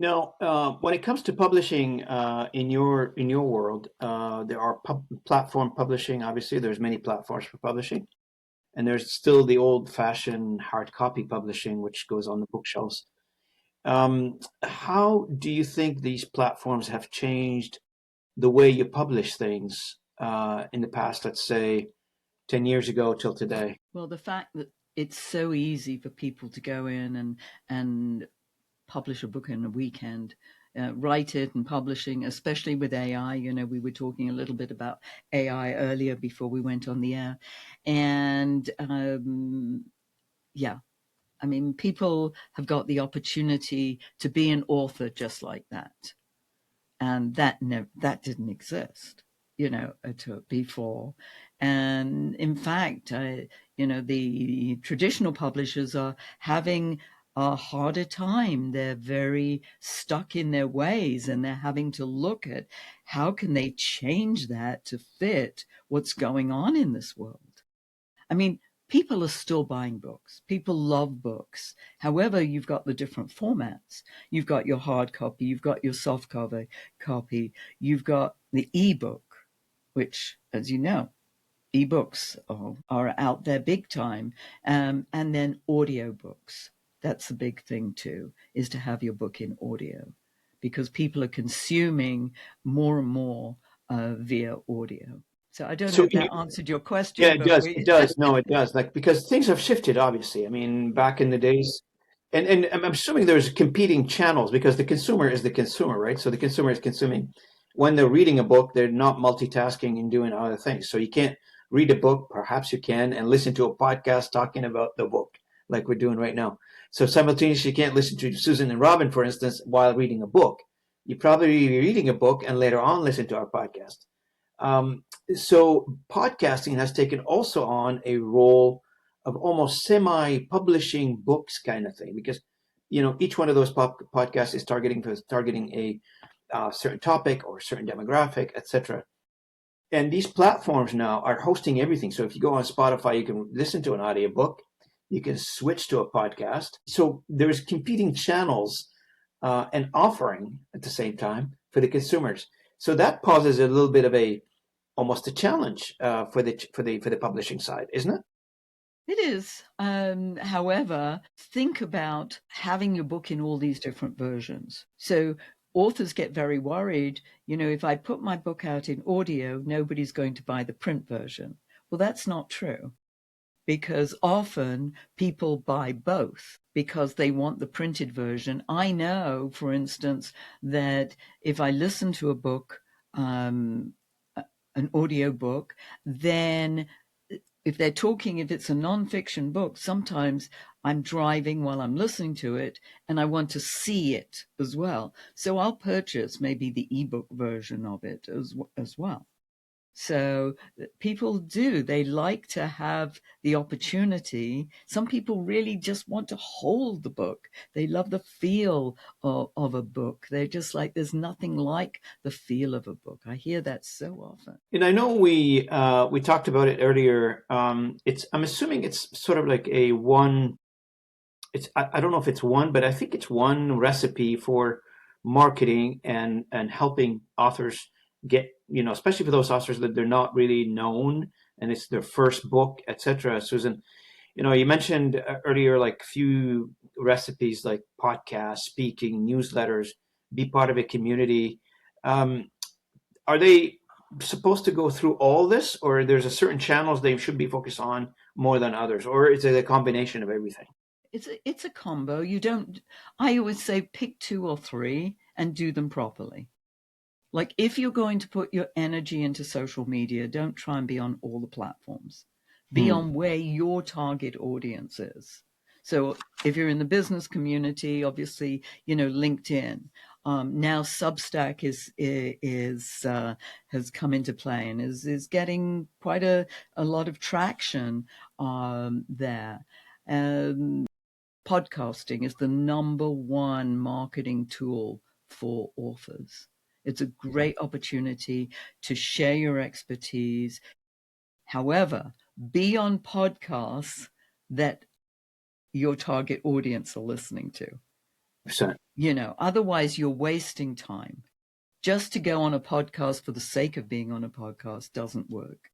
Now, when it comes to publishing in your world, there are platform publishing. Obviously, there's many platforms for publishing, and there's still the old-fashioned hard copy publishing, which goes on the bookshelves. How do you think these platforms have changed the way you publish things in the past, let's say 10 years ago till today? Well, the fact that it's so easy for people to go in and publish a book in a weekend, write it and publishing, especially with AI. We were talking a little bit about AI earlier before we went on the air. And yeah, I mean, people have got the opportunity to be an author just like that. And that didn't exist, before. And in fact, the traditional publishers are having a harder time. They're very stuck in their ways, and they're having to look at how can they change that to fit what's going on in this world. I mean, people are still buying books. People love books. However, you've got the different formats. You've got your hard copy, you've got your soft cover copy, you've got the ebook, which, as you know, ebooks are out there big time, and then audiobooks. That's the big thing too, is to have your book in audio, because people are consuming more and more via audio. So I don't know So, if that answered your yeah, question, it but does. It does. No, it does. Like because things have shifted, obviously. I mean, back in the days, and I'm assuming there's competing channels because the consumer is the consumer, right? So the consumer is consuming. When they're reading a book, they're not multitasking and doing other things. So you can't read a book, perhaps you can, and listen to a podcast talking about the book, like we're doing right now. So simultaneously, you can't listen to Susan and Robin, for instance, while reading a book. You probably be reading a book and later on listen to our podcast. So podcasting has taken also on a role of almost semi-publishing books kind of thing because each one of those podcasts is targeting a certain topic or certain demographic, etc. And these platforms now are hosting everything. So if you go on Spotify, you can listen to an audiobook, you can switch to a podcast. So there's competing channels and offering at the same time for the consumers. So that poses a little bit of a almost a challenge for the publishing side, isn't it? it is. However, think about having your book in all these different versions. So authors get very worried, if I put my book out in audio, nobody's going to buy the print version. Well, that's not true, because often people buy both because they want the printed version. I know, for instance, that if I listen to a book, an audio book, then if it's a nonfiction book, sometimes I'm driving while I'm listening to it and I want to see it as well. So I'll purchase maybe the ebook version of it as well. So people they like to have the opportunity. Some people really just want to hold the book. They love the feel of a book. They're just like, there's nothing like the feel of a book. I hear that so often. And I know we talked about it earlier. I'm assuming it's sort of like a one. I don't know if it's one, but I think it's one recipe for marketing and helping authors get, especially for those authors that they're not really known and it's their first book, etc. Susan, you mentioned earlier like few recipes like podcasts, speaking, newsletters, be part of a community. Um, are they supposed to go through all this, or there's a certain channels they should be focused on more than others, or is it a combination of everything? It's a combo. You don't. I always say pick two or three and do them properly. Like if you're going to put your energy into social media, don't try and be on all the platforms. Be Hmm. on where your target audience is. So if you're in the business community, obviously, LinkedIn. Now Substack has come into play and is getting quite a lot of traction there. Podcasting is the number one marketing tool for authors. It's a great opportunity to share your expertise. However, be on podcasts that your target audience are listening to. 100%. Otherwise you're wasting time. Just to go on a podcast for the sake of being on a podcast doesn't work.